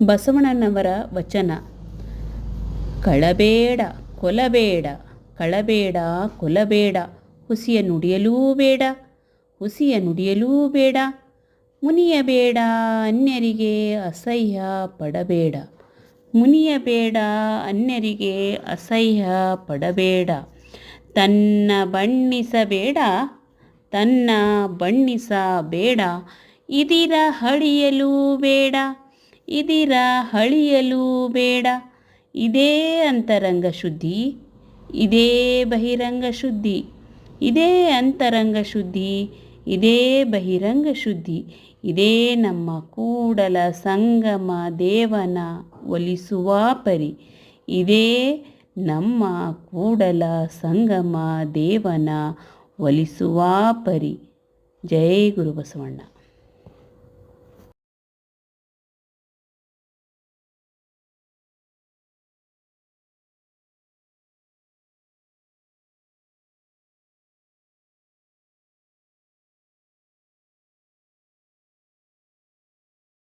ಬಸವಣ್ಣನವರ ವಚನ. ಕಳಬೇಡ ಕೊಲಬೇಡ, ಕಳಬೇಡ ಕೊಲಬೇಡ, ಹುಸಿಯ ನುಡಿಯಲೂ ಬೇಡ, ಹುಸಿಯ ನುಡಿಯಲೂ ಬೇಡ, ಮುನಿಯಬೇಡ ಅನ್ಯರಿಗೆ ಅಸಹ್ಯ ಪಡಬೇಡ, ಮುನಿಯಬೇಡ ಅನ್ಯರಿಗೆ ಅಸಹ್ಯ ಪಡಬೇಡ, ತನ್ನ ಬಣ್ಣಿಸಬೇಡ, ತನ್ನ ಬಣ್ಣಿಸಬೇಡ, ಇದಿರ ಹಳಿಯಲೂ ಬೇಡ, ಇದಿರ ಹಳಿಯಲೂ ಬೇಡ. ಇದೇ ಅಂತರಂಗ ಶುದ್ಧಿ, ಇದೇ ಬಹಿರಂಗ ಶುದ್ಧಿ, ಇದೇ ಅಂತರಂಗ ಶುದ್ಧಿ, ಇದೇ ಬಹಿರಂಗ ಶುದ್ಧಿ, ಇದೇ ನಮ್ಮ ಕೂಡಲ ಸಂಗಮ ದೇವನ ಒಲಿಸುವ ಪರಿ, ಇದೇ ನಮ್ಮ ಕೂಡಲ ಸಂಗಮ ದೇವನ ಒಲಿಸುವ ಪರಿ. ಜೈ ಗುರು ಬಸವಣ್ಣ.